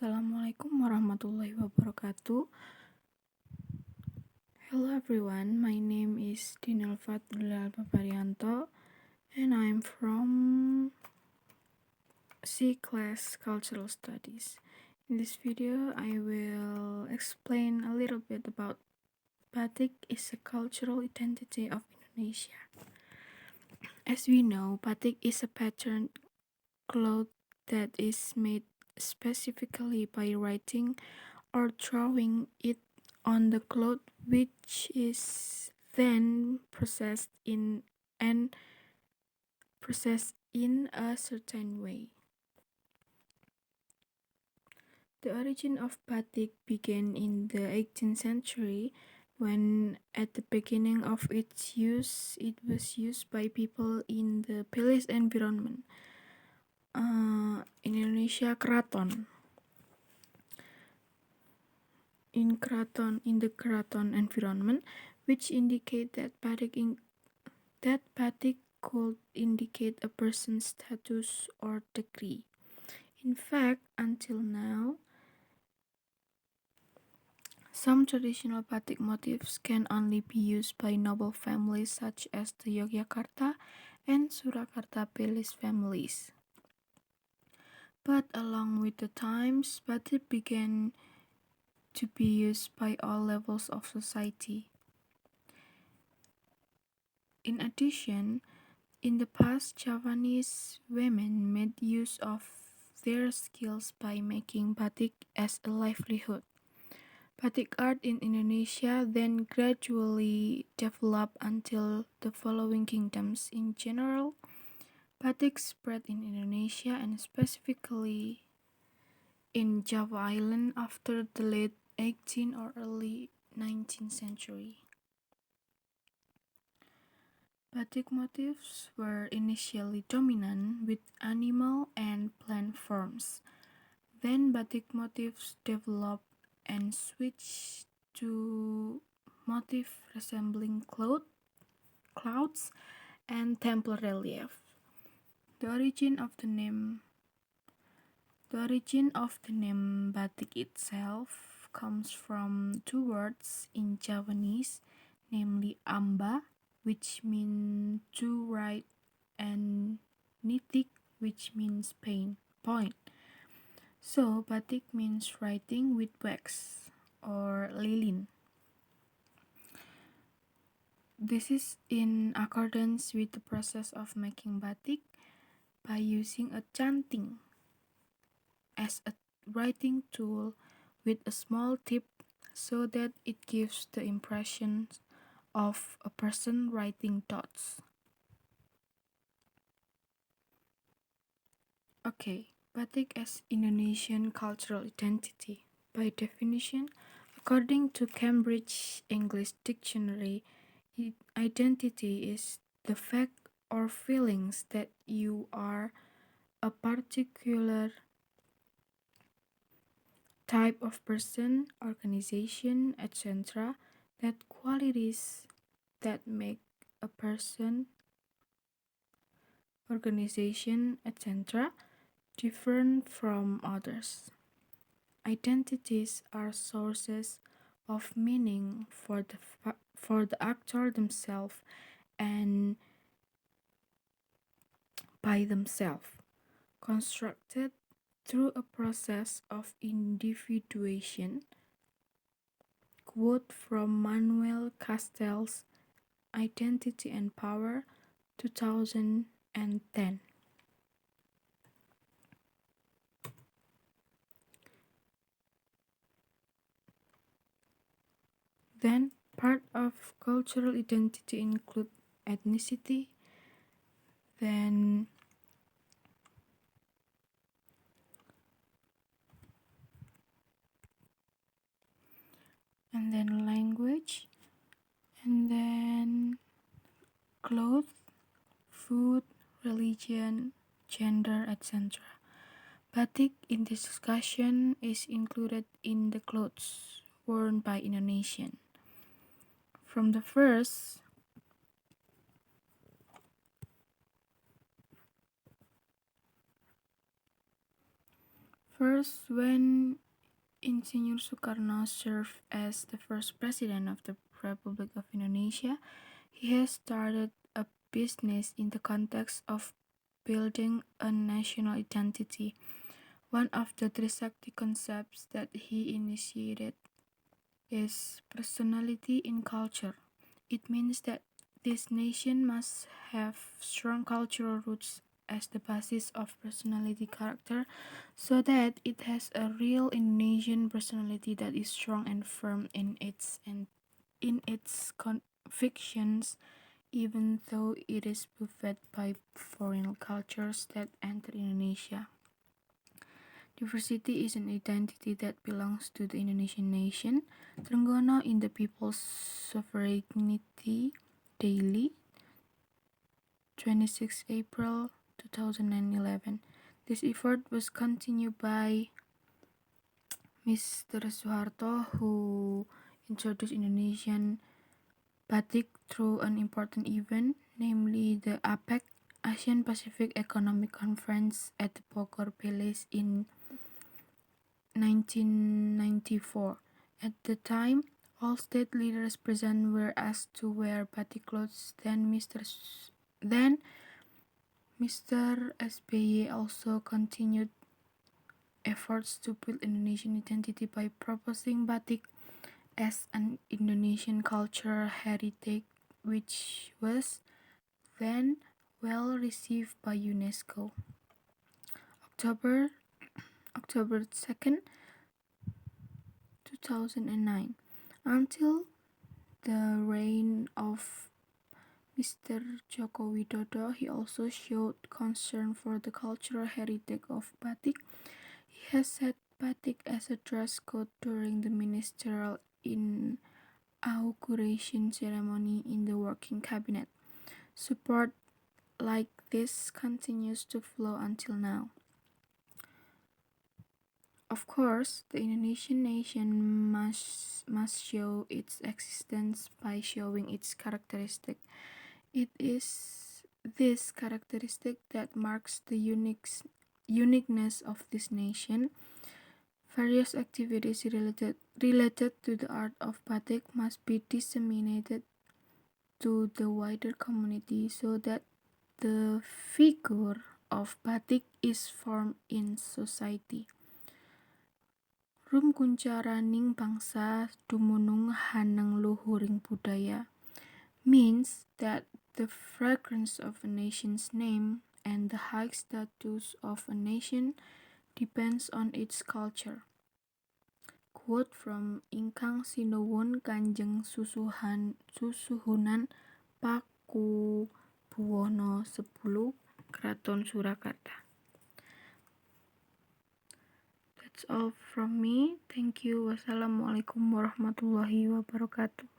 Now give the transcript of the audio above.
Assalamualaikum warahmatullahi wabarakatuh. Hello everyone, my name is Dinul Fath and I'm from C class Cultural Studies. In this video, I will explain a little bit about Batik is a cultural identity of Indonesia. As we know, Batik is a patterned cloth that is made specifically by writing or drawing it on the cloth, which is then processed in a certain way. The origin of batik began in the 18th century when at the beginning of its use it was used by people in the palace environment. In Indonesia, keraton. In the keraton environment, which indicate that batik could indicate a person's status or degree. In fact, until now, some traditional batik motifs can only be used by noble families such as the Yogyakarta and Surakarta palace families. But along with the times, batik began to be used by all levels of society. In addition, in the past, Javanese women made use of their skills by making batik as a livelihood. Batik art in Indonesia then gradually developed until the following kingdoms. In general, batik spread in Indonesia and specifically in Java Island after the late 18th or early 19th century. Batik motifs were initially dominant with animal and plant forms. Then batik motifs developed and switched to motifs resembling clouds and temple relief. The origin of the name batik itself comes from two words in Javanese, namely amba, which means to write, and nitik, which means point. So, batik means writing with wax or lilin. This is in accordance with the process of making batik by using a canting as a writing tool with a small tip so that it gives the impression of a person writing dots. Okay, batik as Indonesian cultural identity. By definition, according to Cambridge English Dictionary, identity is the fact or feelings that you are a particular type of person, organization, etc. That qualities that make a person, organization, etc. different from others. Identities are sources of meaning for the actor themselves and by themselves, constructed through a process of individuation. Quote from Manuel Castells' Identity and Power, 2010. Then, part of cultural identity include ethnicity, then language, and then clothes, food, religion, gender, etc. Batik in this discussion is included in the clothes worn by Indonesian. From the first First, when Insinyur Soekarno served as the first president of the Republic of Indonesia, he has started a business in the context of building a national identity. One of the Trisakti concepts that he initiated is personality in culture. It means that this nation must have strong cultural roots as the basis of personality character so that it has a real Indonesian personality that is strong and firm in its convictions, even though it is buffeted by foreign cultures that enter Indonesia. Diversity is an identity that belongs to the Indonesian nation. Trenggono in the People's Sovereignty Daily, 26 April 2011. This effort was continued by Mr. Soeharto, who introduced Indonesian Batik through an important event, namely the APEC, Asian Pacific Economic Conference at the Bogor Palace in 1994. At the time, all state leaders present were asked to wear batik clothes. Then Mr. SBY also continued efforts to build Indonesian identity by proposing batik as an Indonesian cultural heritage, which was then well received by UNESCO. October 2nd, 2009. Until the reign of Mr. Joko Widodo, he also showed concern for the cultural heritage of batik. He has set batik as a dress code during the ministerial inauguration ceremony in the working cabinet. Support like this continues to flow until now. Of course, the Indonesian nation must show its existence by showing its characteristic. It is this characteristic that marks the uniqueness of this nation. Various activities related to the art of batik must be disseminated to the wider community so that the figure of batik is formed in society. Rum kuncaraning bangsa dumunung haneng luhuring budaya means that the fragrance of a nation's name and the high status of a nation depends on its culture. Quote from Ingkang Sinuwun Kanjeng Susuhunan Pakubuwono 10 Kraton Surakarta. That's all from me. Thank you. Wassalamualaikum warahmatullahi wabarakatuh.